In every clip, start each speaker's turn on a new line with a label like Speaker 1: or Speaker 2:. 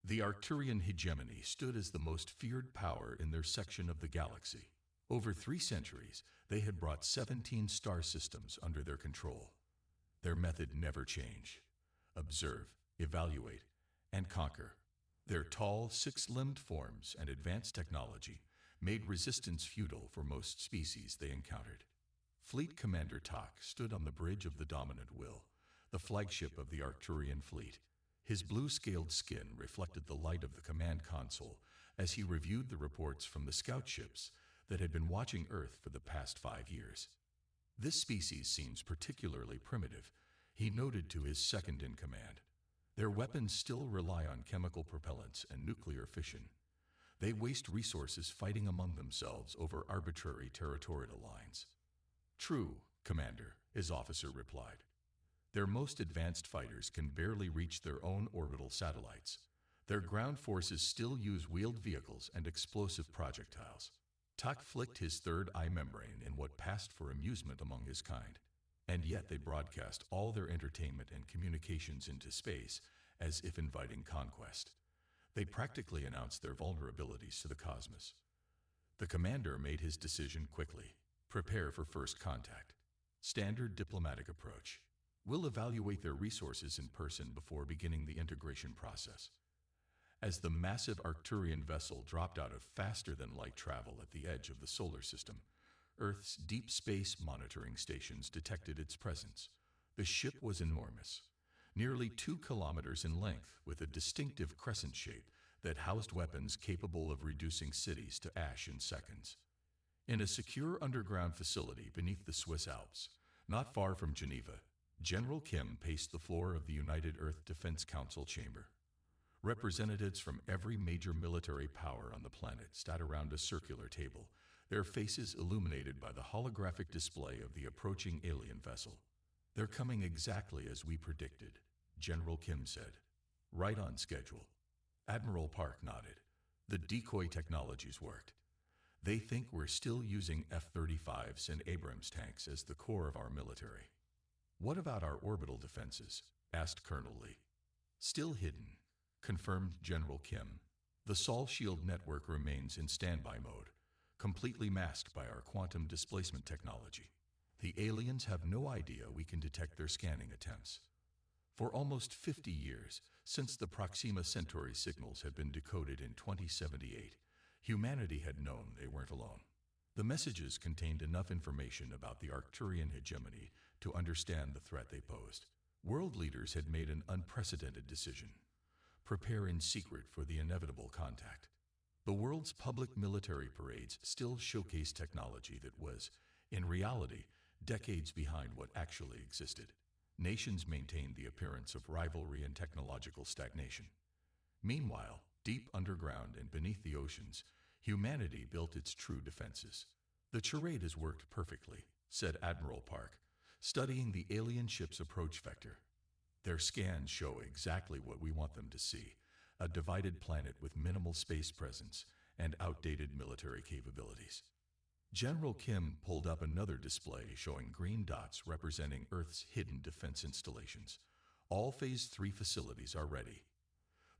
Speaker 1: The Arcturian hegemony stood as the most feared power in their section of the galaxy. Over 3 centuries, they had brought 17 star systems under their control. Their method never changed. Observe, evaluate, and conquer. Their tall, six-limbed forms and advanced technology made resistance futile for most species they encountered. Fleet Commander Tak stood on the bridge of the Dominant Will, the flagship of the Arcturian fleet. His blue-scaled skin reflected the light of the command console as he reviewed the reports from the scout ships that had been watching Earth for the past 5 years. This species seems particularly primitive, he noted to his second-in-command. Their weapons still rely on chemical propellants and nuclear fission. They waste resources fighting among themselves over arbitrary territorial lines. True, Commander, his officer replied. Their most advanced fighters can barely reach their own orbital satellites. Their ground forces still use wheeled vehicles and explosive projectiles. Tak flicked his third eye membrane in what passed for amusement among his kind. And yet they broadcast all their entertainment and communications into space as if inviting conquest. They practically announced their vulnerabilities to the cosmos. The commander made his decision quickly. Prepare for first contact. Standard diplomatic approach. We'll evaluate their resources in person before beginning the integration process. As the massive Arcturian vessel dropped out of faster-than-light travel at the edge of the solar system, Earth's deep space monitoring stations detected its presence. The ship was enormous, nearly 2 kilometers in length, with a distinctive crescent shape that housed weapons capable of reducing cities to ash in seconds. In a secure underground facility beneath the Swiss Alps, not far from Geneva, General Kim paced the floor of the United Earth Defense Council chamber. Representatives from every major military power on the planet sat around a circular table, their faces illuminated by the holographic display of the approaching alien vessel. "They're coming exactly as we predicted," General Kim said. "Right on schedule." Admiral Park nodded. "The decoy technologies worked. They think we're still using F-35s and Abrams tanks as the core of our military." "What about our orbital defenses?" asked Colonel Lee. "Still hidden," confirmed General Kim. "The Sol Shield network remains in standby mode, completely masked by our quantum displacement technology. The aliens have no idea we can detect their scanning attempts. For almost 50 years, since the Proxima Centauri signals had been decoded in 2078, humanity had known they weren't alone. The messages contained enough information about the Arcturian hegemony to understand the threat they posed. World leaders had made an unprecedented decision: prepare in secret for the inevitable contact. The world's public military parades still showcase technology that was, in reality, decades behind what actually existed. Nations maintained the appearance of rivalry and technological stagnation. Meanwhile, deep underground and beneath the oceans, humanity built its true defenses. "The charade has worked perfectly," said Admiral Park, studying the alien ship's approach vector. "Their scans show exactly what we want them to see: a divided planet with minimal space presence and outdated military capabilities." General Kim pulled up another display showing green dots representing Earth's hidden defense installations. "All Phase 3 facilities are ready.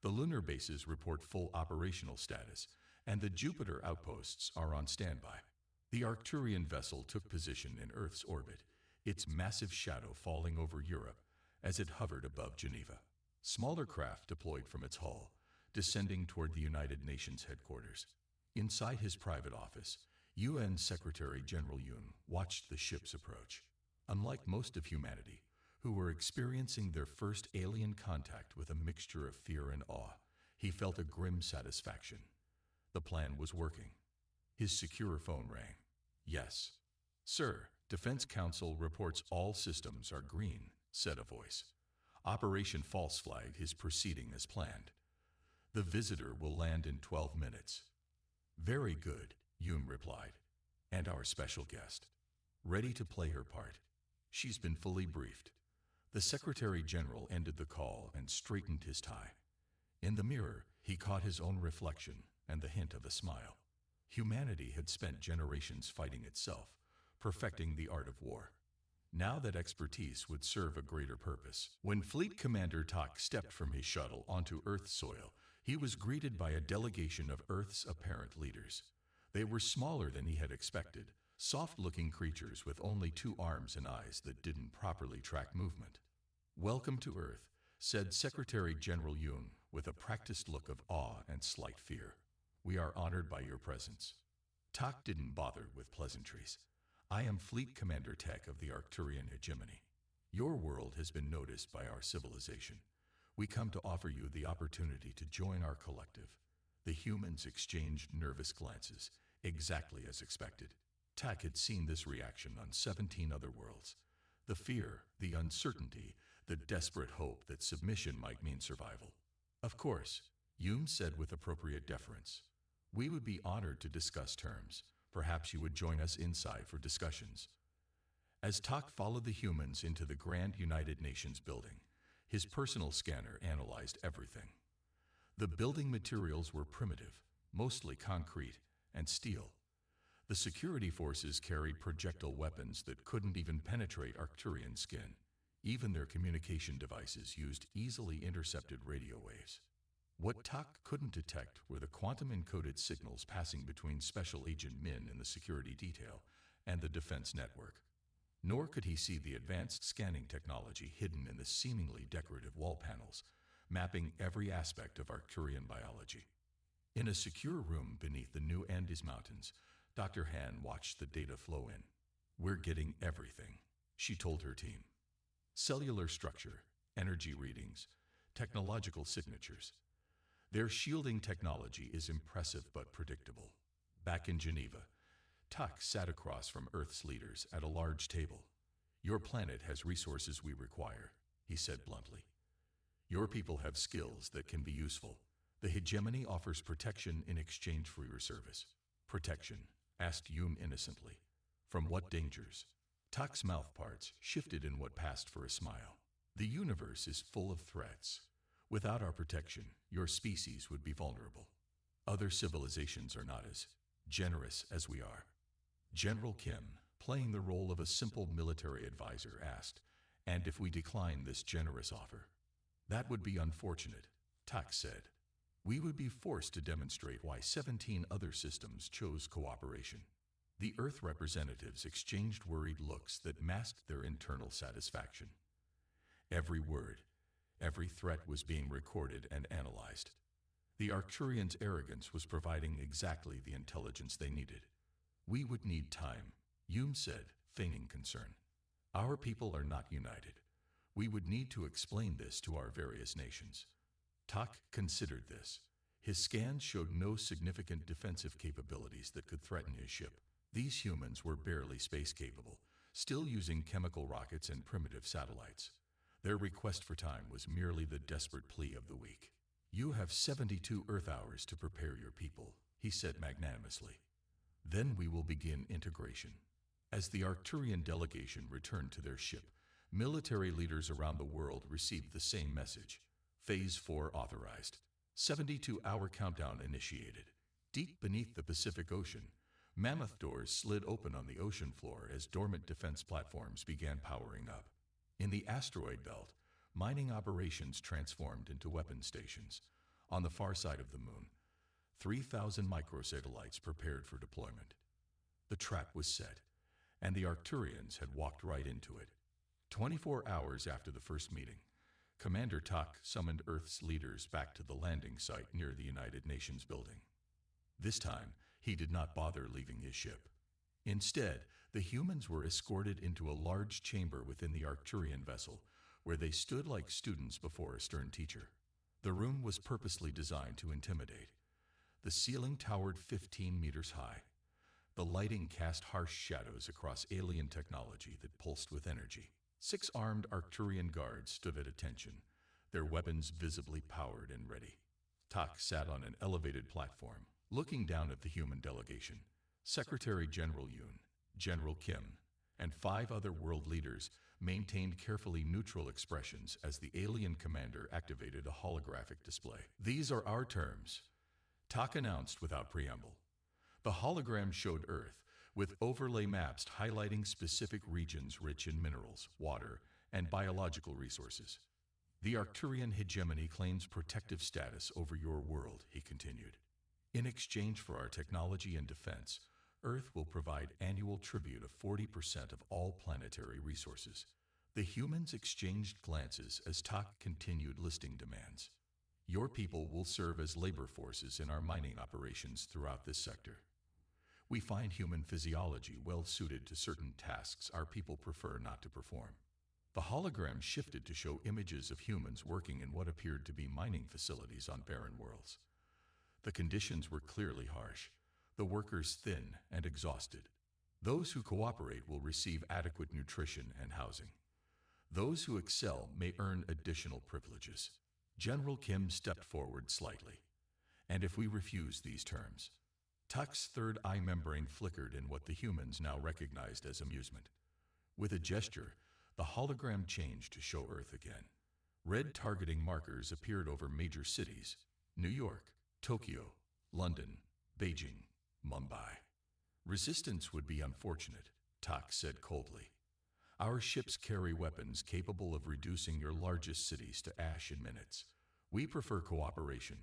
Speaker 1: The lunar bases report full operational status, and the Jupiter outposts are on standby." The Arcturian vessel took position in Earth's orbit, its massive shadow falling over Europe as it hovered above Geneva. Smaller craft deployed from its hull, descending toward the United Nations headquarters. Inside his private office, UN Secretary General Yoon watched the ships approach. Unlike most of humanity, who were experiencing their first alien contact with a mixture of fear and awe, he felt a grim satisfaction. The plan was working. His secure phone rang. "Yes. Sir, Defense Council reports all systems are green," said a voice. "Operation False Flag is proceeding as planned. The visitor will land in 12 minutes. "Very good," Yoon replied. "And our special guest? Ready to play her part?" "She's been fully briefed." The Secretary General ended the call and straightened his tie. In the mirror, he caught his own reflection and the hint of a smile. Humanity had spent generations fighting itself, perfecting the art of war. Now that expertise would serve a greater purpose. When Fleet Commander Tak stepped from his shuttle onto Earth's soil, He was greeted by a delegation of Earth's apparent leaders. They were smaller than he had expected, soft-looking creatures with only 2 arms and eyes that didn't properly track movement. "Welcome to Earth," said Secretary General Yoon with a practiced look of awe and slight fear. "We are honored by your presence." Tak didn't bother with pleasantries. "I am Fleet Commander Tech of the Arcturian hegemony. Your world has been noticed by our civilization. We come to offer you the opportunity to join our collective." The humans exchanged nervous glances, exactly as expected. Tak had seen this reaction on 17 other worlds. The fear, the uncertainty, the desperate hope that submission might mean survival. "Of course," Yoon said with appropriate deference. "We would be honored to discuss terms. Perhaps you would join us inside for discussions." As Tak followed the humans into the Grand United Nations building, his personal scanner analyzed everything. The building materials were primitive, mostly concrete and steel. The security forces carried projectile weapons that couldn't even penetrate Arcturian skin. Even their communication devices used easily intercepted radio waves. What Tak couldn't detect were the quantum-encoded signals passing between Special Agent Min in the security detail and the defense network. Nor could he see the advanced scanning technology hidden in the seemingly decorative wall panels, mapping every aspect of Arcturian biology. In a secure room beneath the new Andes Mountains, Dr. Han watched the data flow in. "We're getting everything," she told her team. "Cellular structure, energy readings, technological signatures. Their shielding technology is impressive but predictable." Back in Geneva, Tak sat across from Earth's leaders at a large table. "Your planet has resources we require," he said bluntly. "Your people have skills that can be useful. The hegemony offers protection in exchange for your service." "Protection?" asked Yoon innocently. "From what dangers?" Tak's mouthparts shifted in what passed for a smile. "The universe is full of threats. Without our protection, your species would be vulnerable. Other civilizations are not as generous as we are." General Kim, playing the role of a simple military advisor, asked, "And if we decline this generous offer?" "That would be unfortunate," Tak said. "We would be forced to demonstrate why 17 other systems chose cooperation." The Earth representatives exchanged worried looks that masked their internal satisfaction. Every word, every threat was being recorded and analyzed. The Arcturians' arrogance was providing exactly the intelligence they needed. "We would need time," Yoon said, feigning concern. "Our people are not united. We would need to explain this to our various nations." Tak considered this. His scans showed no significant defensive capabilities that could threaten his ship. These humans were barely space-capable, still using chemical rockets and primitive satellites. Their request for time was merely the desperate plea of the weak. "You have 72 Earth hours to prepare your people," he said magnanimously. "Then we will begin integration." As the Arcturian delegation returned to their ship, military leaders around the world received the same message. Phase 4 authorized. 72-hour countdown initiated. Deep beneath the Pacific Ocean, mammoth doors slid open on the ocean floor as dormant defense platforms began powering up. In the asteroid belt, mining operations transformed into weapon stations. On the far side of the moon, 3,000 microsatellites prepared for deployment. The trap was set, and the Arcturians had walked right into it. 24 hours after the first meeting, Commander Tak summoned Earth's leaders back to the landing site near the United Nations building. This time, he did not bother leaving his ship. Instead, the humans were escorted into a large chamber within the Arcturian vessel, where they stood like students before a stern teacher. The room was purposely designed to intimidate. The ceiling towered 15 meters high. The lighting cast harsh shadows across alien technology that pulsed with energy. 6 armed Arcturian guards stood at attention, their weapons visibly powered and ready. Tak sat on an elevated platform, looking down at the human delegation. Secretary General Yoon, General Kim, and 5 other world leaders maintained carefully neutral expressions as the alien commander activated a holographic display. "These are our terms," Tak announced without preamble. The hologram showed Earth, with overlay maps highlighting specific regions rich in minerals, water, and biological resources. The Arcturian hegemony claims protective status over your world, he continued. In exchange for our technology and defense, Earth will provide annual tribute of 40% of all planetary resources. The humans exchanged glances as Tak continued listing demands. Your people will serve as labor forces in our mining operations throughout this sector. We find human physiology well suited to certain tasks our people prefer not to perform. The hologram shifted to show images of humans working in what appeared to be mining facilities on barren worlds. The conditions were clearly harsh, the workers thin and exhausted. Those who cooperate will receive adequate nutrition and housing. Those who excel may earn additional privileges. General Kim stepped forward slightly. And if we refuse these terms? Tak's third eye membrane flickered in what the humans now recognized as amusement. With a gesture, the hologram changed to show Earth again. Red targeting markers appeared over major cities: New York, Tokyo, London, Beijing, Mumbai. Resistance would be unfortunate, Tak said coldly. Our ships carry weapons capable of reducing your largest cities to ash in minutes. We prefer cooperation,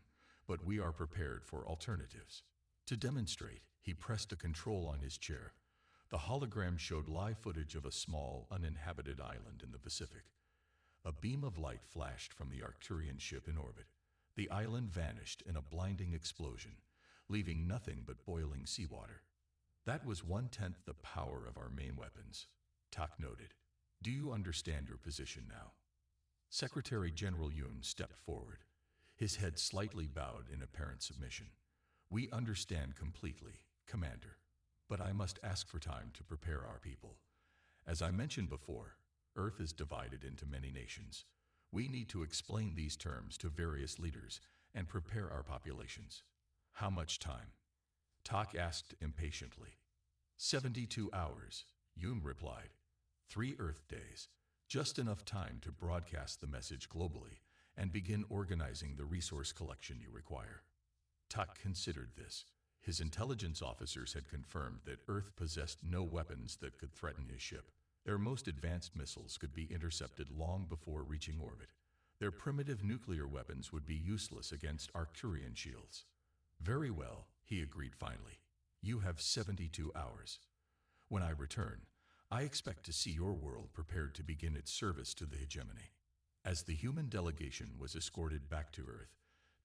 Speaker 1: but we are prepared for alternatives. To demonstrate, he pressed a control on his chair. The hologram showed live footage of a small, uninhabited island in the Pacific. A beam of light flashed from the Arcturian ship in orbit. The island vanished in a blinding explosion, leaving nothing but boiling seawater. That was 1/10 the power of our main weapons, Tak noted. Do you understand your position now? Secretary General Yoon stepped forward, his head slightly bowed in apparent submission. We understand completely, Commander, but I must ask for time to prepare our people. As I mentioned before, Earth is divided into many nations. We need to explain these terms to various leaders and prepare our populations. How much time? Tak asked impatiently. 72 hours, Yoon replied. 3 Earth days, just enough time to broadcast the message globally and begin organizing the resource collection you require. Tak considered this. His intelligence officers had confirmed that Earth possessed no weapons that could threaten his ship. Their most advanced missiles could be intercepted long before reaching orbit. Their primitive nuclear weapons would be useless against Arcturian shields. Very well, he agreed finally. You have 72 hours. When I return, I expect to see your world prepared to begin its service to the hegemony. As the human delegation was escorted back to Earth,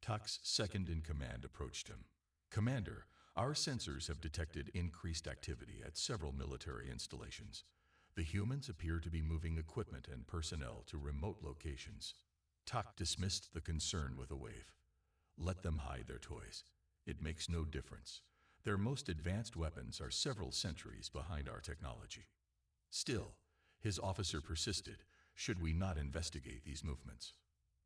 Speaker 1: Tak's second-in-command approached him. Commander, our sensors have detected increased activity at several military installations. The humans appear to be moving equipment and personnel to remote locations. Tak dismissed the concern with a wave. Let them hide their toys. It makes no difference. Their most advanced weapons are several centuries behind our technology. Still, his officer persisted. Should we not investigate these movements?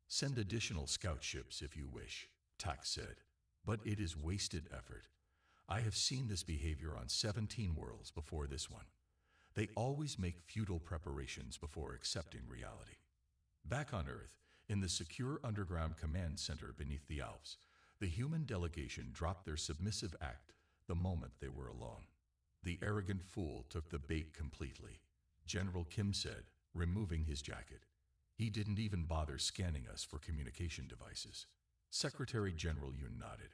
Speaker 1: Send additional scout ships if you wish, Tak said. But it is wasted effort. I have seen this behavior on 17 worlds before this one. They always make futile preparations before accepting reality. Back on Earth, in the secure underground command center beneath the Alps, the human delegation dropped their submissive act the moment they were alone. The arrogant fool took the bait completely, General Kim said, removing his jacket. He didn't even bother scanning us for communication devices. Secretary General Yoon nodded.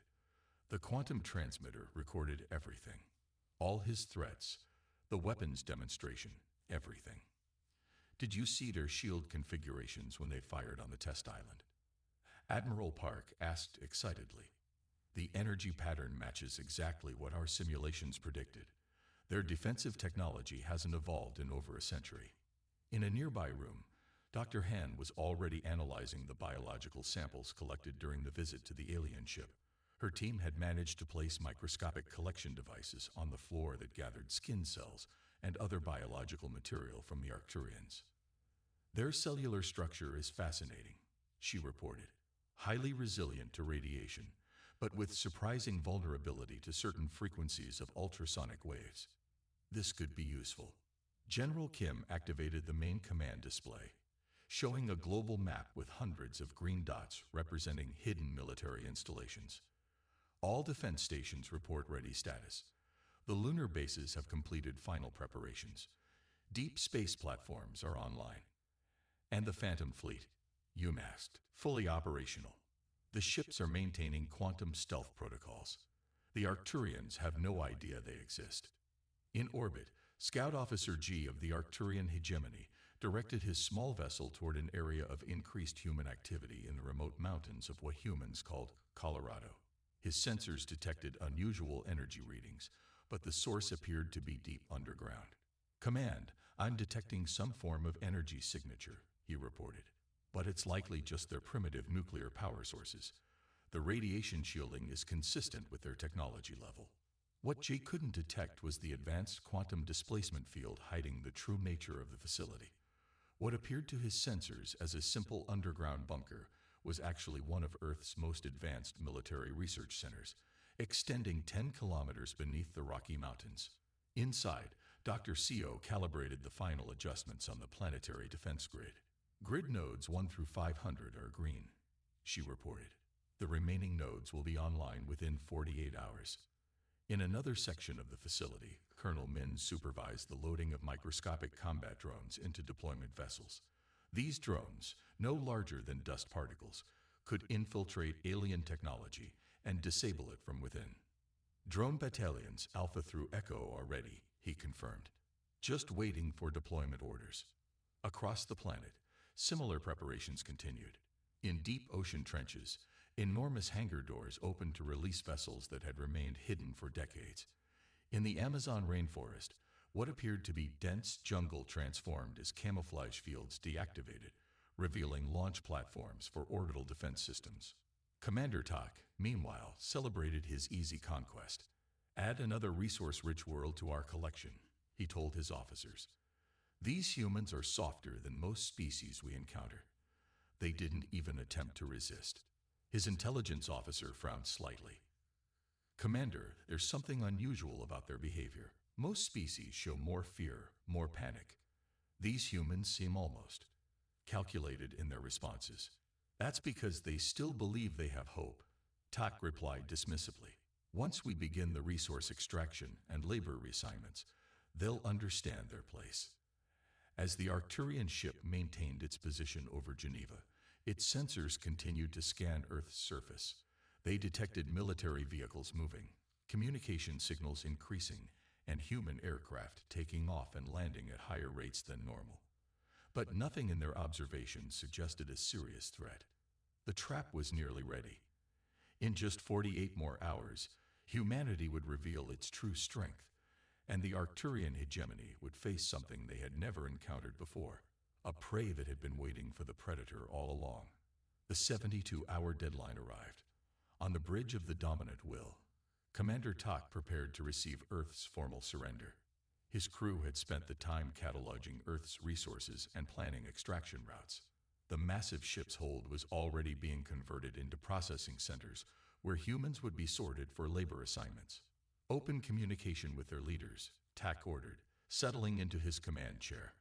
Speaker 1: The quantum transmitter recorded everything. All his threats, the weapons demonstration, everything. Did you see their shield configurations when they fired on the test island? Admiral Park asked excitedly. The energy pattern matches exactly what our simulations predicted. Their defensive technology hasn't evolved in over a century. In a nearby room, Dr. Han was already analyzing the biological samples collected during the visit to the alien ship. Her team had managed to place microscopic collection devices on the floor that gathered skin cells and other biological material from the Arcturians. Their cellular structure is fascinating, she reported. Highly resilient to radiation, but with surprising vulnerability to certain frequencies of ultrasonic waves. This could be useful. General Kim activated the main command display, showing a global map with hundreds of green dots representing hidden military installations. All defense stations report ready status. The lunar bases have completed final preparations. Deep space platforms are online. And the Phantom Fleet. Hume asked. Fully operational. The ships are maintaining quantum stealth protocols. The Arcturians have no idea they exist. In orbit, Scout Officer G of the Arcturian hegemony directed his small vessel toward an area of increased human activity in the remote mountains of what humans called Colorado. His sensors detected unusual energy readings, but the source appeared to be deep underground. "Command, I'm detecting some form of energy signature," he reported. "But it's likely just their primitive nuclear power sources. The radiation shielding is consistent with their technology level." What Jay couldn't detect was the advanced quantum displacement field hiding the true nature of the facility. What appeared to his sensors as a simple underground bunker was actually one of Earth's most advanced military research centers, extending 10 kilometers beneath the Rocky Mountains. Inside, Dr. Seo calibrated the final adjustments on the planetary defense grid. "Grid nodes 1 through 500 are green," she reported. "The remaining nodes will be online within 48 hours. In another section of the facility, Colonel Min supervised the loading of microscopic combat drones into deployment vessels. These drones, no larger than dust particles, could infiltrate alien technology and disable it from within. "Drone battalions Alpha through Echo are ready," he confirmed, "just waiting for deployment orders." Across the planet, similar preparations continued. In deep ocean trenches, enormous hangar doors opened to release vessels that had remained hidden for decades. In the Amazon rainforest, what appeared to be dense jungle transformed as camouflage fields deactivated, revealing launch platforms for orbital defense systems. Commander Tak, meanwhile, celebrated his easy conquest. "Add another resource-rich world to our collection," he told his officers. "These humans are softer than most species we encounter." They didn't even attempt to resist. His intelligence officer frowned slightly. "Commander, there's something unusual about their behavior. Most species show more fear, more panic. These humans seem almost calculated in their responses." "That's because they still believe they have hope," Tak replied dismissively. "Once we begin the resource extraction and labor reassignments, they'll understand their place." As the Arcturian ship maintained its position over Geneva, its sensors continued to scan Earth's surface. They detected military vehicles moving, communication signals increasing, and human aircraft taking off and landing at higher rates than normal. But nothing in their observations suggested a serious threat. The trap was nearly ready. In just 48 more hours, humanity would reveal its true strength, and the Arcturian hegemony would face something they had never encountered before, a prey that had been waiting for the predator all along. The 72-hour deadline arrived. On the bridge of the dominant will, Commander Tak prepared to receive Earth's formal surrender. His crew had spent the time cataloging Earth's resources and planning extraction routes. The massive ship's hold was already being converted into processing centers where humans would be sorted for labor assignments. "Open communication with their leaders," Tak ordered, settling into his command chair.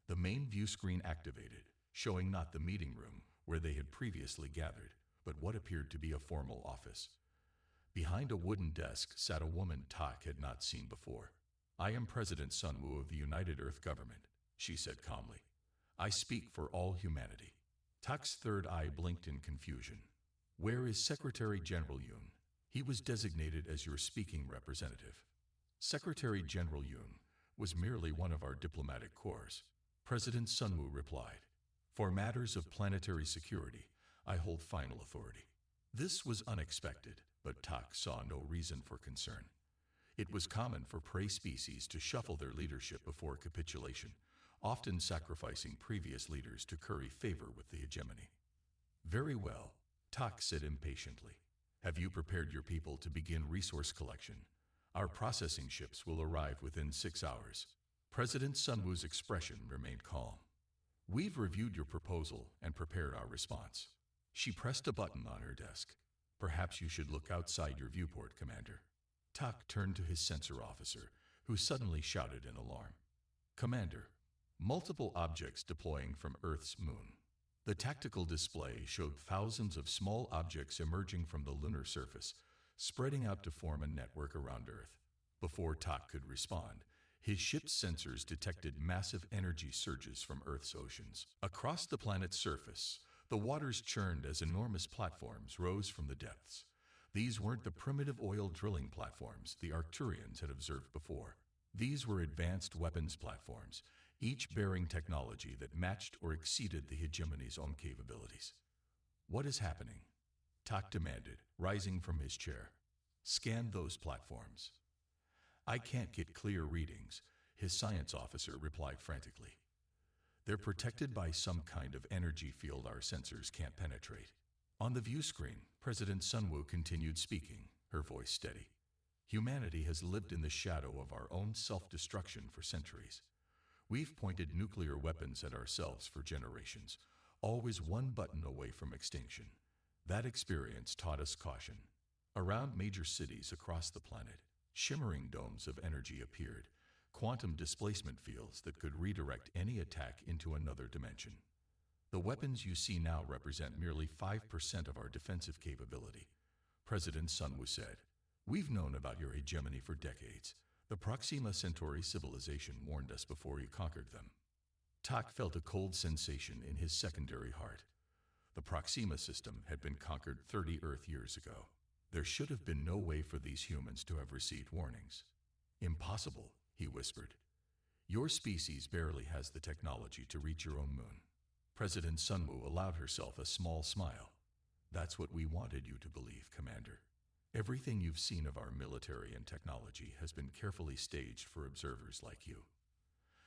Speaker 1: The main view screen activated, showing not the meeting room where they had previously gathered, but what appeared to be a formal office. Behind a wooden desk sat a woman Tak had not seen before. "I am President Sunwoo of the United Earth Government," she said calmly. "I speak for all humanity." Tak's third eye blinked in confusion. "Where is Secretary General Yoon? He was designated as your speaking representative." Secretary General Yoon was merely one of our diplomatic corps, President Sunwoo replied. "For matters of planetary security, I hold final authority." This was unexpected, but Tak saw no reason for concern. It was common for prey species to shuffle their leadership before capitulation, often sacrificing previous leaders to curry favor with the hegemony. "Very well," Tak said impatiently. "Have you prepared your people to begin resource collection? Our processing ships will arrive within 6 hours." President Sunwoo's expression remained calm. "We've reviewed your proposal and prepared our response." She pressed a button on her desk. "Perhaps you should look outside your viewport, Commander." Tak turned to his sensor officer, who suddenly shouted in alarm. "Commander, multiple objects deploying from Earth's moon." The tactical display showed thousands of small objects emerging from the lunar surface, spreading out to form a network around Earth. Before Tak could respond, his ship's sensors detected massive energy surges from Earth's oceans. Across the planet's surface, The waters churned as enormous platforms rose from the depths. These weren't the primitive oil drilling platforms the Arcturians had observed before. These were advanced weapons platforms, each bearing technology that matched or exceeded the hegemony's own capabilities. What is happening? Tak demanded, rising from his chair. Scan those platforms. I can't get clear readings, his science officer replied frantically. They're protected by some kind of energy field our sensors can't penetrate. On the view screen, President Sunwoo continued speaking, her voice steady. Humanity has lived in the shadow of our own self-destruction for centuries. We've pointed nuclear weapons at ourselves for generations, always one button away from extinction. That experience taught us caution. Around major cities across the planet, shimmering domes of energy appeared, quantum displacement fields that could redirect any attack into another dimension. The weapons you see now represent merely 5% of our defensive capability, President Sunwoo said. We've known about your hegemony for decades. The Proxima Centauri civilization warned us before you conquered them. Tak felt a cold sensation in his secondary heart. The Proxima system had been conquered 30 Earth years ago. There should have been no way for these humans to have received warnings. Impossible, he whispered. Your species barely has the technology to reach your own moon. President Sunwoo allowed herself a small smile. That's what we wanted you to believe, Commander. Everything you've seen of our military and technology has been carefully staged for observers like you.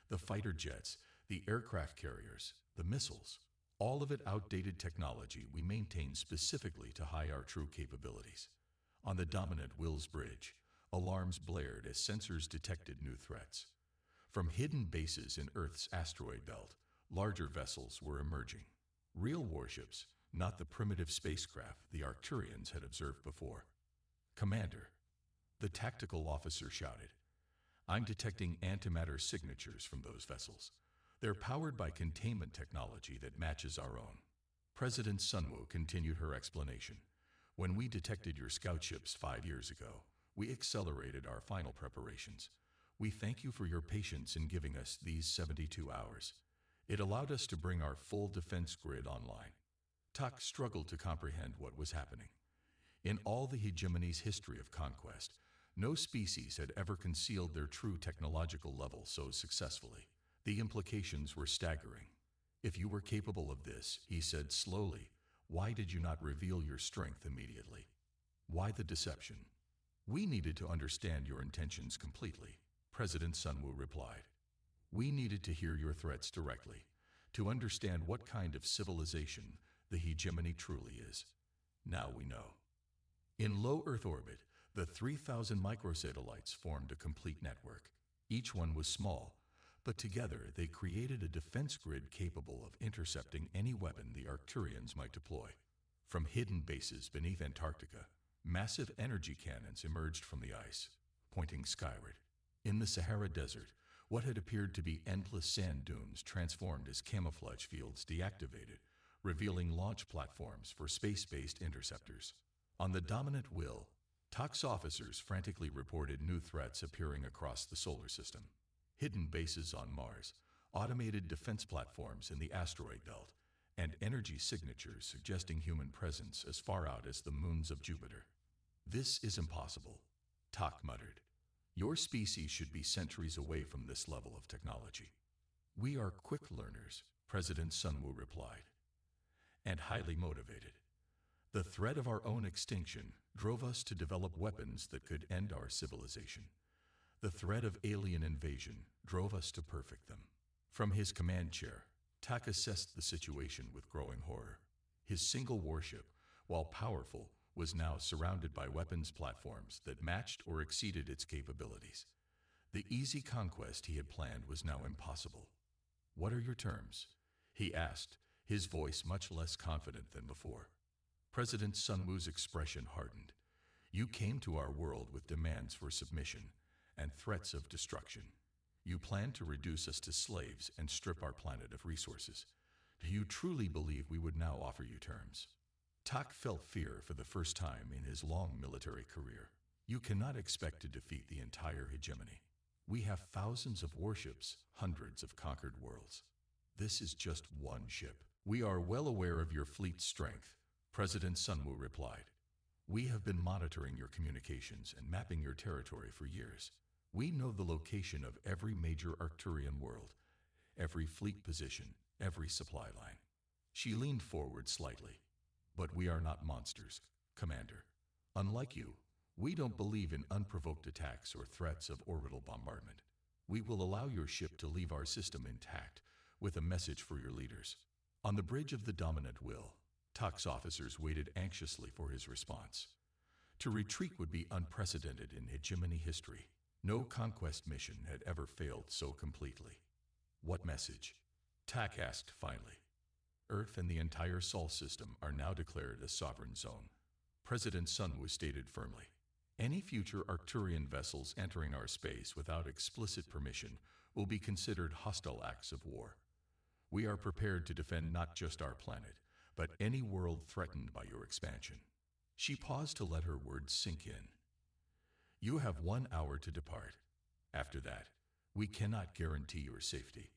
Speaker 1: The fighter jets, the aircraft carriers, the missiles, all of it outdated technology we maintain specifically to hide our true capabilities. On the dominant Wills Bridge, alarms blared as sensors detected new threats. From hidden bases in Earth's asteroid belt, larger vessels were emerging. Real warships, not the primitive spacecraft the Arcturians had observed before. Commander, the tactical officer shouted. I'm detecting antimatter signatures from those vessels. They're powered by containment technology that matches our own. President Sunwoo continued her explanation. When we detected your scout ships 5 years ago, we accelerated our final preparations. We thank you for your patience in giving us these 72 hours. It allowed us to bring our full defense grid online. Tak struggled to comprehend what was happening. In all the hegemony's history of conquest, no species had ever concealed their true technological level so successfully. The implications were staggering. If you were capable of this, he said slowly, why did you not reveal your strength immediately? Why the deception? We needed to understand your intentions completely, President Sunwoo replied. We needed to hear your threats directly, to understand what kind of civilization the hegemony truly is. Now we know. In low Earth orbit, the 3,000 microsatellites formed a complete network. Each one was small, but together they created a defense grid capable of intercepting any weapon the Arcturians might deploy. From hidden bases beneath Antarctica, massive energy cannons emerged from the ice, pointing skyward. In the Sahara Desert, what had appeared to be endless sand dunes transformed as camouflage fields deactivated, revealing launch platforms for space-based interceptors. On the dominant Will, Tak's officers frantically reported new threats appearing across the solar system. Hidden bases on Mars, automated defense platforms in the asteroid belt, and energy signatures suggesting human presence as far out as the moons of Jupiter. This is impossible, Tak muttered. Your species should be centuries away from this level of technology. We are quick learners, President Sunwoo replied, and highly motivated. The threat of our own extinction drove us to develop weapons that could end our civilization. The threat of alien invasion drove us to perfect them. From his command chair, Tak assessed the situation with growing horror. His single warship, while powerful, was now surrounded by weapons platforms that matched or exceeded its capabilities. The easy conquest he had planned was now impossible. What are your terms? He asked, his voice much less confident than before. President Sunwoo's expression hardened. You came to our world with demands for submission and threats of destruction. You plan to reduce us to slaves and strip our planet of resources. Do you truly believe we would now offer you terms? Tak felt fear for the first time in his long military career. You cannot expect to defeat the entire hegemony. We have thousands of warships, hundreds of conquered worlds. This is just one ship. We are well aware of your fleet's strength, President Sunwoo replied. We have been monitoring your communications and mapping your territory for years. We know the location of every major Arcturian world, every fleet position, every supply line. She leaned forward slightly. But we are not monsters, Commander. Unlike you, we don't believe in unprovoked attacks or threats of orbital bombardment. We will allow your ship to leave our system intact with a message for your leaders. On the bridge of the dominant will, Tuck's officers waited anxiously for his response. To retreat would be unprecedented in hegemony history. No conquest mission had ever failed so completely. What message? Tak asked finally. Earth and the entire Sol system are now declared a sovereign zone. President Sunwoo stated firmly. Any future Arcturian vessels entering our space without explicit permission will be considered hostile acts of war. We are prepared to defend not just our planet, but any world threatened by your expansion. She paused to let her words sink in. You have 1 hour to depart. After that, we cannot guarantee your safety.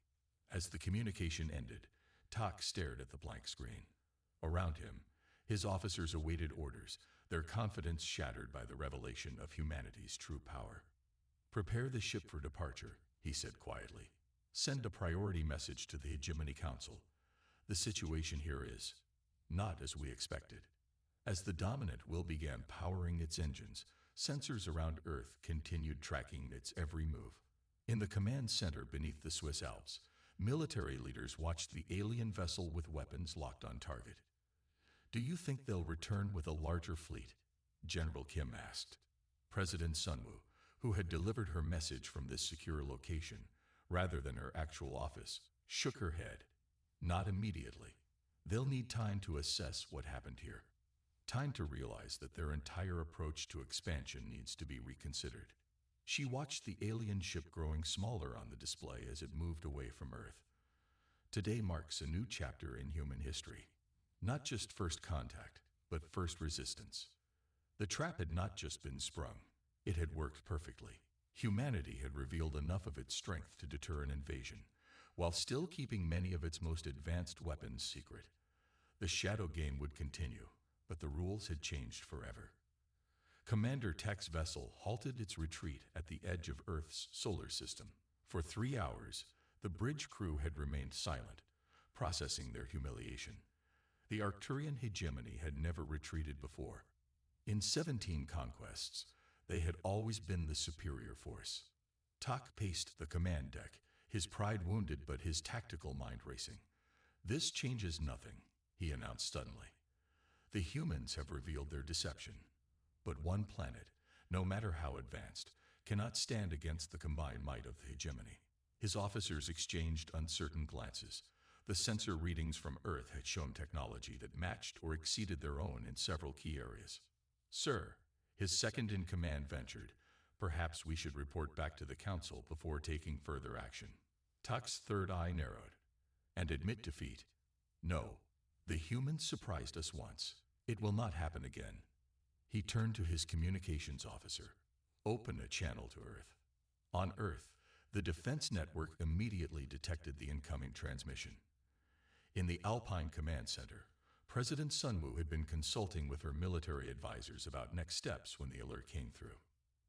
Speaker 1: As the communication ended, Tak stared at the blank screen. Around him, his officers awaited orders, their confidence shattered by the revelation of humanity's true power. Prepare the ship for departure, he said quietly. Send a priority message to the Hegemony Council. The situation here is not as we expected. As the dominant will began powering its engines, sensors around Earth continued tracking its every move. In the command center beneath the Swiss Alps, military leaders watched the alien vessel with weapons locked on target. Do you think they'll return with a larger fleet? General Kim asked. President Sunwoo, who had delivered her message from this secure location, rather than her actual office, shook her head. Not immediately. They'll need time to assess what happened here. Time to realize that their entire approach to expansion needs to be reconsidered. She watched the alien ship growing smaller on the display as it moved away from Earth. Today marks a new chapter in human history. Not just first contact, but first resistance. The trap had not just been sprung. It had worked perfectly. Humanity had revealed enough of its strength to deter an invasion, while still keeping many of its most advanced weapons secret. The shadow game would continue, but the rules had changed forever. Commander Tech's vessel halted its retreat at the edge of Earth's solar system. For 3 hours, the bridge crew had remained silent, processing their humiliation. The Arcturian hegemony had never retreated before. In 17 conquests, they had always been the superior force. Tak paced the command deck, his pride wounded but his tactical mind racing. This changes nothing, he announced suddenly. The humans have revealed their deception. But one planet, no matter how advanced, cannot stand against the combined might of the hegemony. His officers exchanged uncertain glances. The sensor readings from Earth had shown technology that matched or exceeded their own in several key areas. Sir, his second-in-command ventured, perhaps we should report back to the Council before taking further action. Tuck's third eye narrowed. And admit defeat. No, the humans surprised us once. It will not happen again. He turned to his communications officer. Open a channel to Earth. On Earth, the defense network immediately detected the incoming transmission. In the Alpine Command Center, President Sunwoo had been consulting with her military advisors about next steps when the alert came through.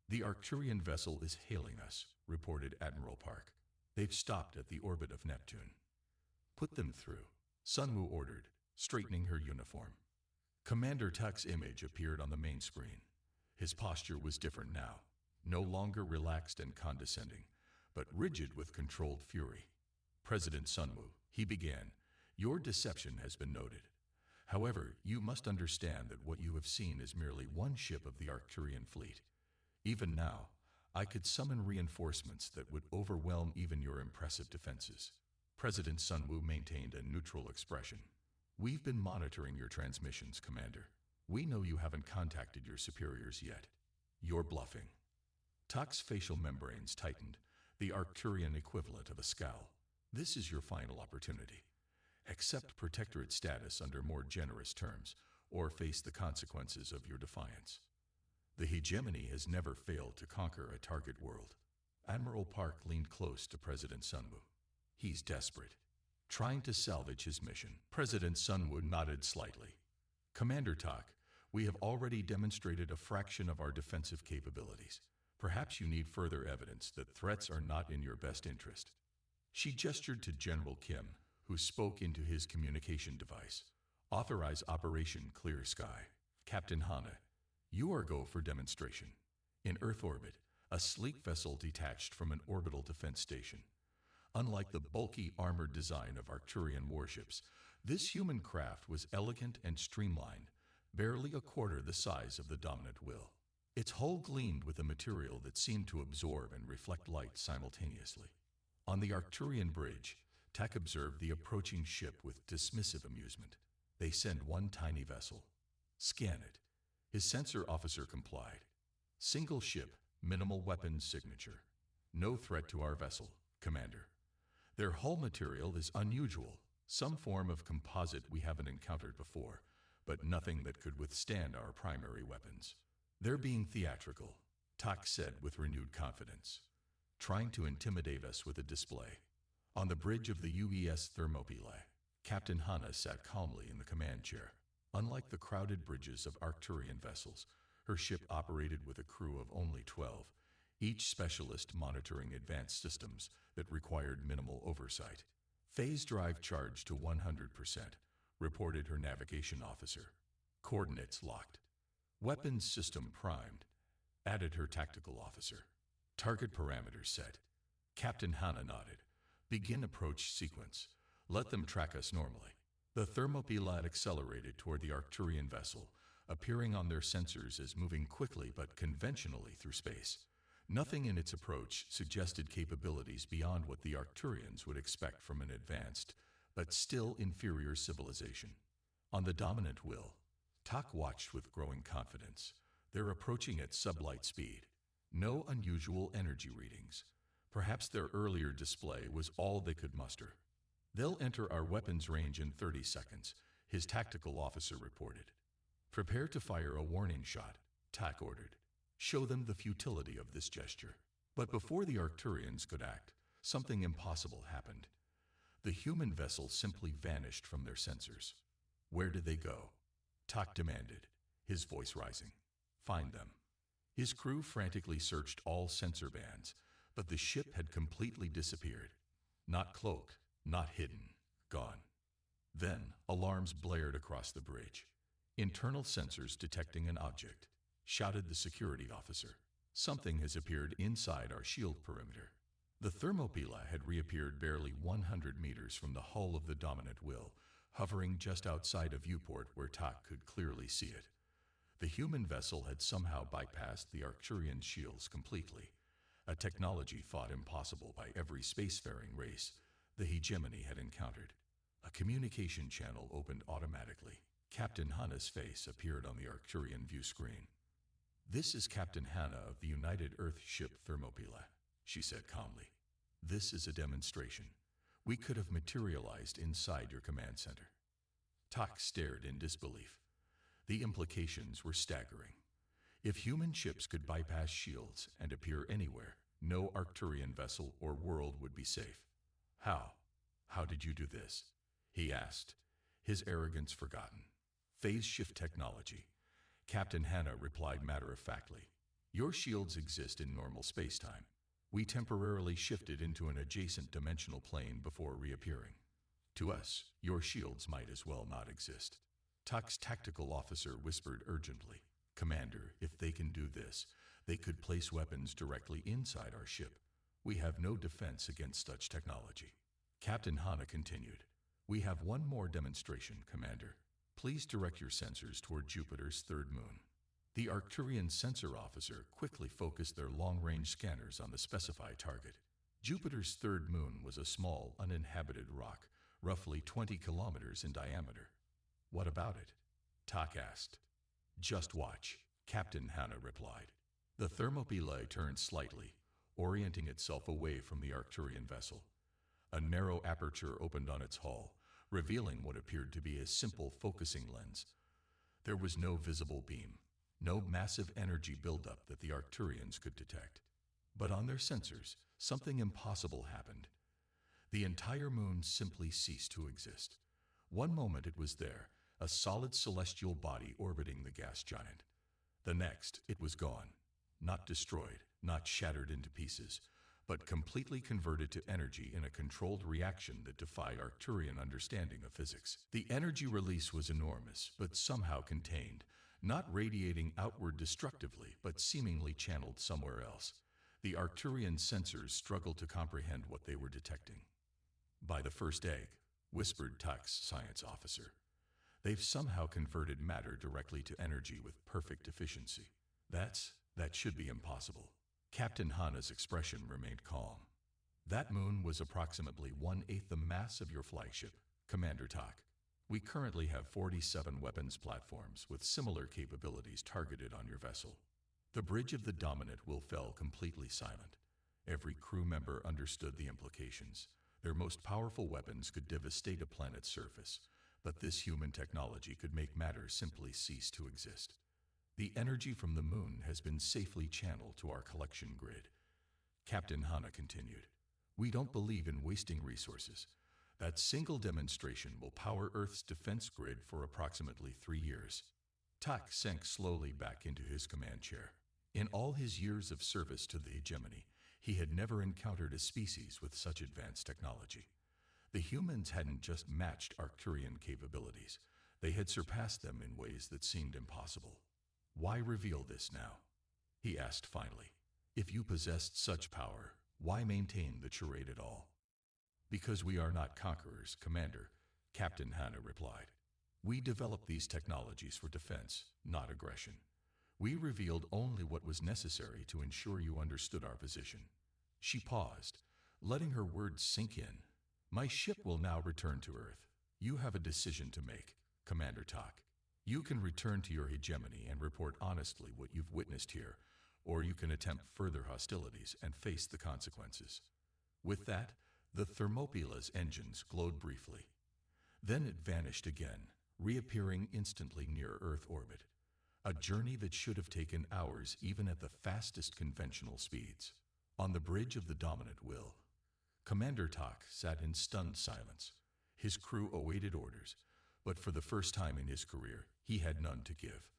Speaker 1: The Arcturian vessel is hailing us, reported Admiral Park. They've stopped at the orbit of Neptune. Put them through, Sunwoo ordered, straightening her uniform. Commander Tuck's image appeared on the main screen. His posture was different now, no longer relaxed and condescending, but rigid with controlled fury. President Sunwoo, he began, your deception has been noted. However, you must understand that what you have seen is merely one ship of the Arcturian fleet. Even now, I could summon reinforcements that would overwhelm even your impressive defenses. President Sunwoo maintained a neutral expression. We've been monitoring your transmissions, Commander. We know you haven't contacted your superiors yet. You're bluffing. Tuck's facial membranes tightened, the Arcturian equivalent of a scowl. This is your final opportunity. Accept protectorate status under more generous terms, or face the consequences of your defiance. The hegemony has never failed to conquer a target world. Admiral Park leaned close to President Sunwoo. He's desperate. trying to salvage his mission. President Sunwoo nodded slightly. Commander Tak, we have already demonstrated a fraction of our defensive capabilities. Perhaps you need further evidence that threats are not in your best interest. She gestured to General Kim, who spoke into his communication device. Authorize Operation Clear Sky. Captain Hana, you are go for demonstration. In Earth orbit, a sleek vessel detached from an orbital defense station. Unlike the bulky armored design of Arcturian warships, this human craft was elegant and streamlined, barely a quarter the size of the dominant will. Its hull gleamed with a material that seemed to absorb and reflect light simultaneously. On the Arcturian bridge, Tak observed the approaching ship with dismissive amusement. They send one tiny vessel. Scan it. His sensor officer complied. Single ship, minimal weapons signature. No threat to our vessel, Commander. Their hull material is unusual, some form of composite we haven't encountered before, but nothing that could withstand our primary weapons. They're being theatrical, Tak said with renewed confidence, trying to intimidate us with a display. On the bridge of the UES Thermopylae, Captain Hana sat calmly in the command chair. Unlike the crowded bridges of Arcturian vessels, her ship operated with a crew of only 12, each specialist monitoring advanced systems that required minimal oversight. Phase drive charged to 100%, reported her navigation officer. Coordinates locked. Weapons system primed, added her tactical officer. Target parameters set. Captain Hana nodded. Begin approach sequence. Let them track us normally. The Thermopylae accelerated toward the Arcturian vessel, appearing on their sensors as moving quickly but conventionally through space. Nothing in its approach suggested capabilities beyond what the Arcturians would expect from an advanced, but still inferior civilization. On the dominant will, Tak watched with growing confidence. They're approaching at sublight speed. No unusual energy readings. Perhaps their earlier display was all they could muster. They'll enter our weapons range in 30 seconds, his tactical officer reported. Prepare to fire a warning shot, Tak ordered. Show them the futility of this gesture. But before the Arcturians could act, something impossible happened. The human vessel simply vanished from their sensors. Where did they go? Tak demanded, his voice rising. Find them. His crew frantically searched all sensor bands, but the ship had completely disappeared. Not cloaked, not hidden, gone. Then, alarms blared across the bridge. Internal sensors detecting an object, shouted the security officer. Something has appeared inside our shield perimeter. The Thermopylae had reappeared barely 100 meters from the hull of the dominant will, hovering just outside a viewport where Tak could clearly see it. The human vessel had somehow bypassed the Arcturian shields completely, a technology thought impossible by every spacefaring race the hegemony had encountered. A communication channel opened automatically. Captain Hana's face appeared on the Arcturian view screen. This is Captain Hana of the United Earth ship Thermopylae, she said calmly. This is a demonstration. We could have materialized inside your command center. Tak stared in disbelief. The implications were staggering. If human ships could bypass shields and appear anywhere, no Arcturian vessel or world would be safe. How? How did you do this? He asked, his arrogance forgotten. Phase shift technology. Captain Hana replied matter-of-factly. Your shields exist in normal spacetime. We temporarily shifted into an adjacent dimensional plane before reappearing. To us, your shields might as well not exist. Tak's tactical officer whispered urgently. Commander, if they can do this, they could place weapons directly inside our ship. We have no defense against such technology. Captain Hana continued. We have one more demonstration, Commander. Please direct your sensors toward Jupiter's third moon. The Arcturian sensor officer quickly focused their long-range scanners on the specified target. Jupiter's third moon was a small, uninhabited rock, roughly 20 kilometers in diameter. What about it? Tak asked. Just watch, Captain Hana replied. The Thermopylae turned slightly, orienting itself away from the Arcturian vessel. A narrow aperture opened on its hull, revealing what appeared to be a simple focusing lens. There was no visible beam, no massive energy buildup that the Arcturians could detect. But on their sensors, something impossible happened. The entire moon simply ceased to exist. One moment it was there, a solid celestial body orbiting the gas giant. The next, it was gone. Not destroyed, not shattered into pieces, but completely converted to energy in a controlled reaction that defied Arcturian understanding of physics. The energy release was enormous, but somehow contained, not radiating outward destructively, but seemingly channeled somewhere else. The Arcturian sensors struggled to comprehend what they were detecting. By the first egg, whispered Tuck's science officer. They've somehow converted matter directly to energy with perfect efficiency. That should be impossible. Captain Hana's expression remained calm. That moon was approximately 1/8 the mass of your flagship, Commander Tak. We currently have 47 weapons platforms with similar capabilities targeted on your vessel. The bridge of the Dominant will fell completely silent. Every crew member understood the implications. Their most powerful weapons could devastate a planet's surface, but this human technology could make matter simply cease to exist. The energy from the moon has been safely channeled to our collection grid. Captain Hana continued. We don't believe in wasting resources. That single demonstration will power Earth's defense grid for approximately 3 years. Tak sank slowly back into his command chair. In all his years of service to the hegemony, he had never encountered a species with such advanced technology. The humans hadn't just matched Arcturian capabilities, they had surpassed them in ways that seemed impossible. Why reveal this now? He asked finally. If you possessed such power, why maintain the charade at all? Because we are not conquerors, Commander, Captain Hana replied. We developed these technologies for defense, not aggression. We revealed only what was necessary to ensure you understood our position. She paused, letting her words sink in. My ship will now return to Earth. You have a decision to make, Commander Tak. You can return to your hegemony and report honestly what you've witnessed here, or you can attempt further hostilities and face the consequences. With that, the Thermopila's engines glowed briefly. Then it vanished again, reappearing instantly near Earth orbit. A journey that should have taken hours even at the fastest conventional speeds. On the bridge of the Dominant Will, Commander Tak sat in stunned silence. His crew awaited orders, but for the first time in his career, he had none to give.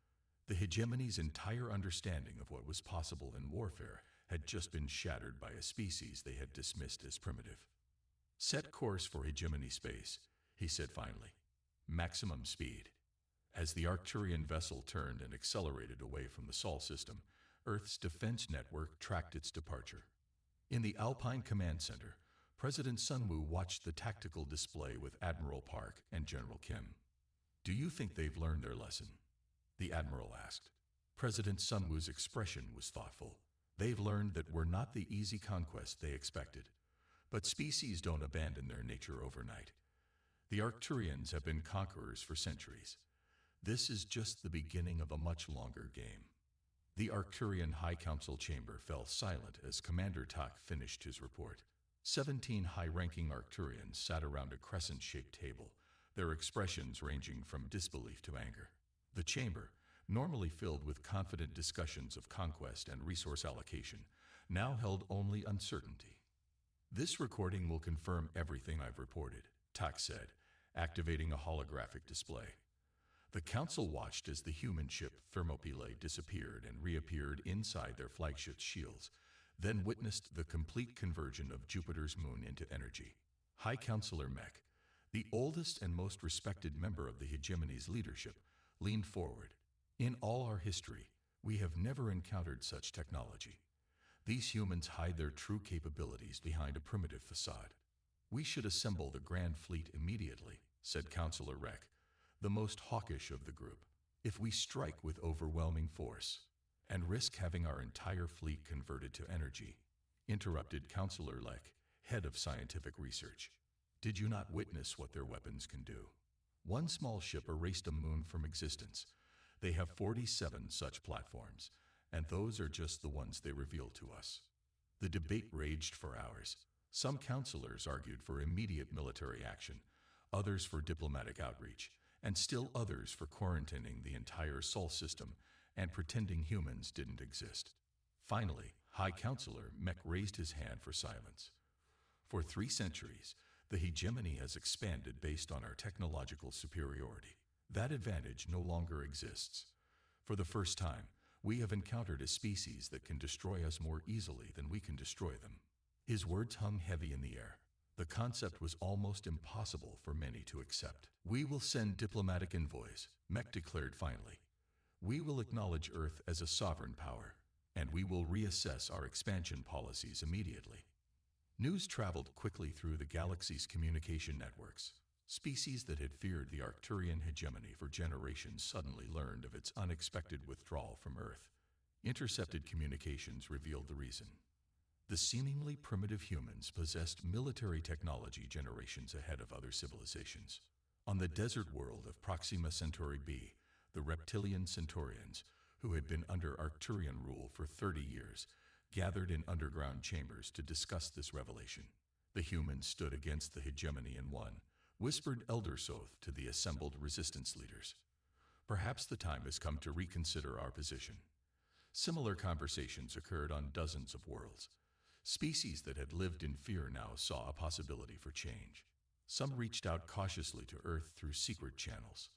Speaker 1: The hegemony's entire understanding of what was possible in warfare had just been shattered by a species they had dismissed as primitive. Set course for hegemony space, he said finally. Maximum speed. As the Arcturian vessel turned and accelerated away from the Sol system, Earth's defense network tracked its departure. In the Alpine Command Center, President Sunwoo watched the tactical display with Admiral Park and General Kim. Do you think they've learned their lesson? The Admiral asked. President Sunwoo's expression was thoughtful. They've learned that we're not the easy conquest they expected. But species don't abandon their nature overnight. The Arcturians have been conquerors for centuries. This is just the beginning of a much longer game. The Arcturian High Council chamber fell silent as Commander Tak finished his report. 17 high-ranking Arcturians sat around a crescent-shaped table, their expressions ranging from disbelief to anger. The chamber, normally filled with confident discussions of conquest and resource allocation, now held only uncertainty. This recording will confirm everything I've reported, Tak said, activating a holographic display. The Council watched as the human ship Thermopylae disappeared and reappeared inside their flagship's shields, then witnessed the complete conversion of Jupiter's moon into energy. High Counselor Mech, the oldest and most respected member of the hegemony's leadership, leaned forward. In all our history, we have never encountered such technology. These humans hide their true capabilities behind a primitive facade. We should assemble the Grand Fleet immediately, said Counselor Rek, the most hawkish of the group. If we strike with overwhelming force and risk having our entire fleet converted to energy, interrupted Counselor Lek, head of scientific research. Did you not witness what their weapons can do? One small ship erased a moon from existence. They have 47 such platforms, and those are just the ones they revealed to us. The debate raged for hours. Some counselors argued for immediate military action, others for diplomatic outreach, and still others for quarantining the entire Sol system and pretending humans didn't exist. Finally, High Counselor Mech raised his hand for silence. For 3 centuries, The hegemony has expanded based on our technological superiority. That advantage no longer exists. For the first time, we have encountered a species that can destroy us more easily than we can destroy them. His words hung heavy in the air. The concept was almost impossible for many to accept. We will send diplomatic envoys, Mech declared finally. We will acknowledge Earth as a sovereign power, and we will reassess our expansion policies immediately. News traveled quickly through the galaxy's communication networks. Species that had feared the Arcturian hegemony for generations suddenly learned of its unexpected withdrawal from Earth. Intercepted communications revealed the reason. The seemingly primitive humans possessed military technology generations ahead of other civilizations. On the desert world of Proxima Centauri b, the reptilian Centaurians, who had been under Arcturian rule for 30 years, gathered in underground chambers to discuss this revelation. The humans stood against the hegemony and won, whispered Elder Soth to the assembled resistance leaders. Perhaps the time has come to reconsider our position. Similar conversations occurred on dozens of worlds. Species that had lived in fear now saw a possibility for change. Some reached out cautiously to Earth through secret channels.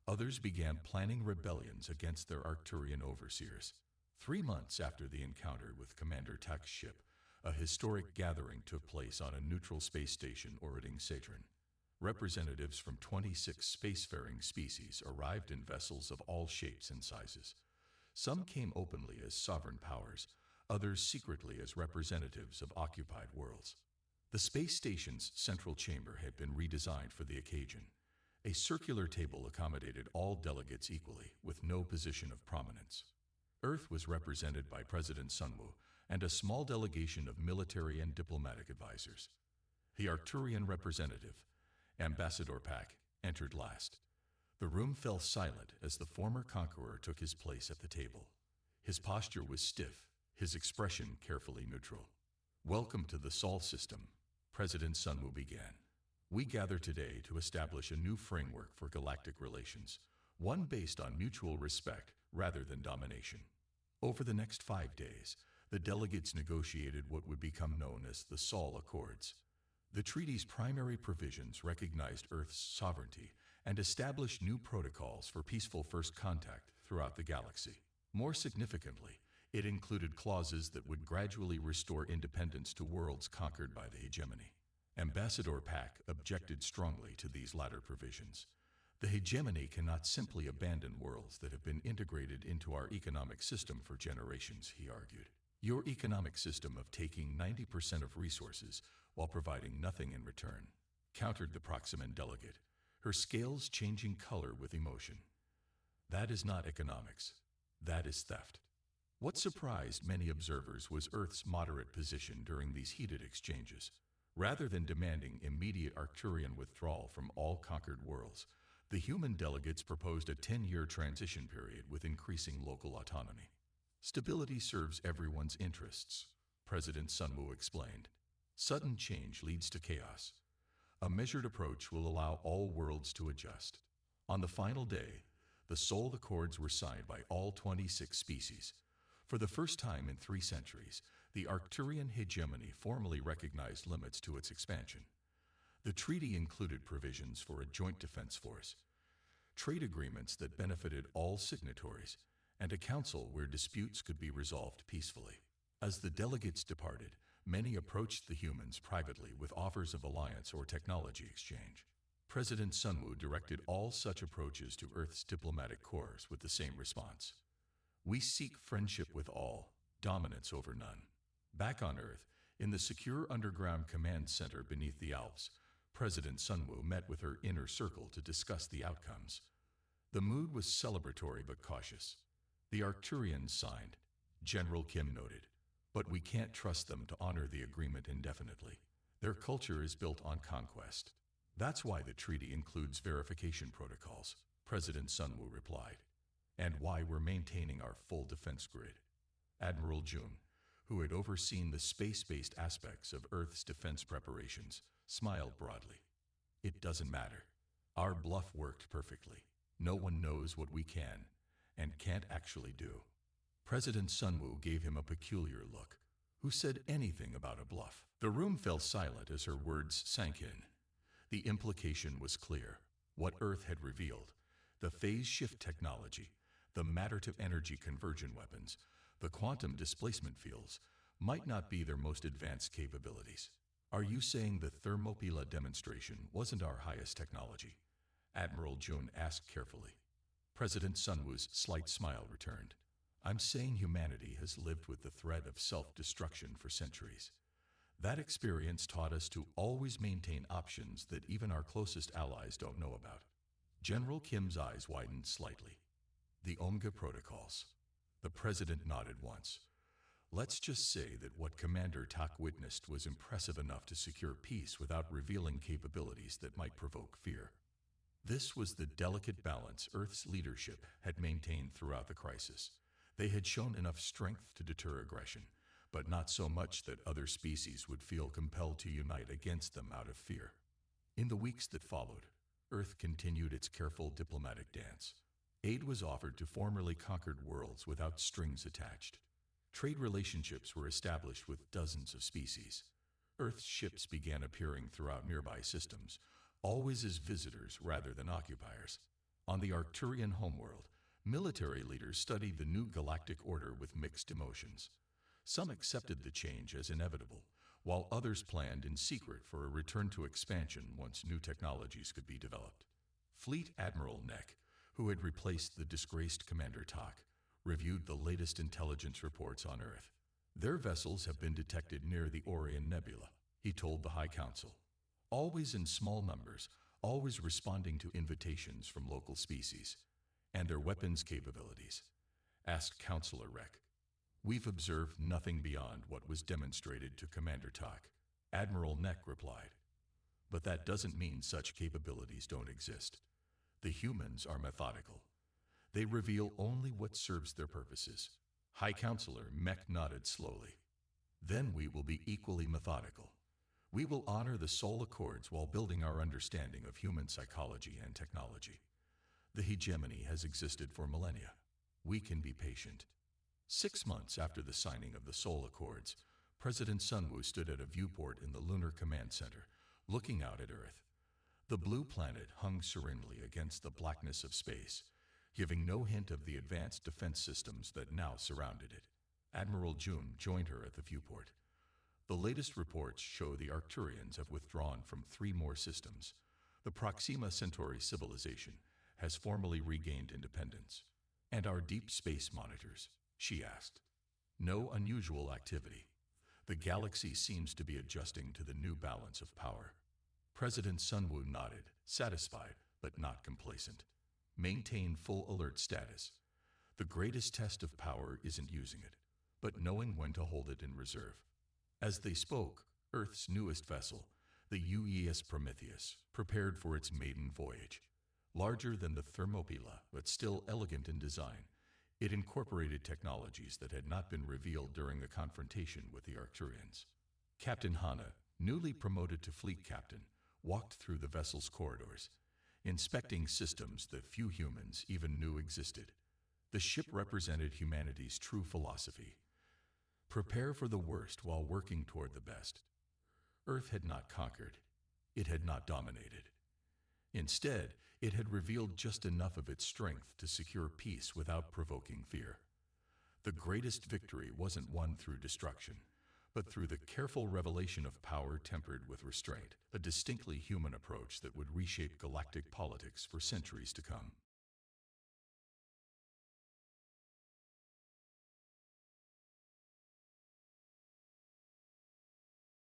Speaker 1: Others began planning rebellions against their Arcturian overseers. 3 months after the encounter with Commander Tak's ship, a historic gathering took place on a neutral space station orbiting Saturn. Representatives from 26 spacefaring species arrived in vessels of all shapes and sizes. Some came openly as sovereign powers, others secretly as representatives of occupied worlds. The space station's central chamber had been redesigned for the occasion. A circular table accommodated all delegates equally, with no position of prominence. Earth was represented by President Sunwoo and a small delegation of military and diplomatic advisors. The Arcturian representative, Ambassador Pak, entered last. The room fell silent as the former conqueror took his place at the table. His posture was stiff, his expression carefully neutral. "Welcome to the Sol system," President Sunwoo began. "We gather today to establish a new framework for galactic relations, one based on mutual respect rather than domination." Over the next 5 days, the delegates negotiated what would become known as the Sol Accords. The treaty's primary provisions recognized Earth's sovereignty and established new protocols for peaceful first contact throughout the galaxy. More significantly, it included clauses that would gradually restore independence to worlds conquered by the hegemony. Ambassador Pak objected strongly to these latter provisions. The hegemony cannot simply abandon worlds that have been integrated into our economic system for generations, he argued. Your economic system of taking 90% of resources while providing nothing in return, countered the Proximan delegate, her scales changing color with emotion. That is not economics. That is theft. What surprised many observers was Earth's moderate position during these heated exchanges. Rather than demanding immediate Arcturian withdrawal from all conquered worlds, the human delegates proposed a 10-year transition period with increasing local autonomy. "Stability serves everyone's interests," President Sunwoo explained. "Sudden change leads to chaos. A measured approach will allow all worlds to adjust." On the final day, the Sol Accords were signed by all 26 species. For the first time in 3 centuries, the Arcturian hegemony formally recognized limits to its expansion. The treaty included provisions for a joint defense force, trade agreements that benefited all signatories, and a council where disputes could be resolved peacefully. As the delegates departed, many approached the humans privately with offers of alliance or technology exchange. President Sunwoo directed all such approaches to Earth's diplomatic corps with the same response. "We seek friendship with all, dominance over none." Back on Earth, in the secure underground command center beneath the Alps, President Sunwoo met with her inner circle to discuss the outcomes. The mood was celebratory but cautious. "The Arcturians signed," General Kim noted, "but we can't trust them to honor the agreement indefinitely. Their culture is built on conquest." "That's why the treaty includes verification protocols," President Sunwoo replied. "And why we're maintaining our full defense grid." Admiral Jun, who had overseen the space-based aspects of Earth's defense preparations, smiled broadly. "It doesn't matter. Our bluff worked perfectly. No one knows what we can and can't actually do." President Sunwoo gave him a peculiar look. Who said anything about a bluff? The room fell silent as her words sank in. The implication was clear. What Earth had revealed, the phase shift technology, the matter-to-energy conversion weapons, the quantum displacement fields, might not be their most advanced capabilities. Are you saying the Thermopylae demonstration wasn't our highest technology? Admiral June asked carefully. President Sunwoo's slight smile returned. I'm saying humanity has lived with the threat of self-destruction for centuries. That experience taught us to always maintain options that even our closest allies don't know about. General Kim's eyes widened slightly. The Omega protocols. The president nodded once. Let's just say that what Commander Tak witnessed was impressive enough to secure peace without revealing capabilities that might provoke fear. This was the delicate balance Earth's leadership had maintained throughout the crisis. They had shown enough strength to deter aggression, but not so much that other species would feel compelled to unite against them out of fear. In the weeks that followed, Earth continued its careful diplomatic dance. Aid was offered to formerly conquered worlds without strings attached. Trade relationships were established with dozens of species. Earth's ships began appearing throughout nearby systems, always as visitors rather than occupiers. On the Arcturian homeworld, military leaders studied the new galactic order with mixed emotions. Some accepted the change as inevitable, while others planned in secret for a return to expansion once new technologies could be developed. Fleet Admiral Neck, who had replaced the disgraced Commander Tak, reviewed the latest intelligence reports on Earth. Their vessels have been detected near the Orion Nebula, he told the High Council. Always in small numbers, always responding to invitations from local species. And their weapons capabilities? Asked Counselor Reck. We've observed nothing beyond what was demonstrated to Commander Tak, Admiral Neck replied. But that doesn't mean such capabilities don't exist. The humans are methodical. They reveal only what serves their purposes. High Counselor Mech nodded slowly. Then we will be equally methodical. We will honor the Soul Accords while building our understanding of human psychology and technology. The hegemony has existed for millennia. We can be patient. 6 months after the signing of the Soul Accords, President Sunwoo stood at a viewport in the Lunar Command Center, looking out at Earth. The blue planet hung serenely against the blackness of space, giving no hint of the advanced defense systems that now surrounded it. Admiral June joined her at the viewport. The latest reports show the Arcturians have withdrawn from 3 more systems. The Proxima Centauri civilization has formally regained independence. And our deep space monitors, she asked. No unusual activity. The galaxy seems to be adjusting to the new balance of power. President Sunwoo nodded, satisfied but not complacent. Maintain full alert status. The greatest test of power isn't using it, but knowing when to hold it in reserve. As they spoke, Earth's newest vessel, the UES Prometheus, prepared for its maiden voyage. Larger than the Thermopylae, but still elegant in design, it incorporated technologies that had not been revealed during the confrontation with the Arcturians. Captain Hana, newly promoted to fleet captain, walked through the vessel's corridors, inspecting systems that few humans even knew existed. The ship represented humanity's true philosophy. Prepare for the worst while working toward the best. Earth had not conquered. It had not dominated. Instead, it had revealed just enough of its strength to secure peace without provoking fear. The greatest victory wasn't won through destruction, but through the careful revelation of power tempered with restraint, a distinctly human approach that would reshape galactic politics for centuries to come.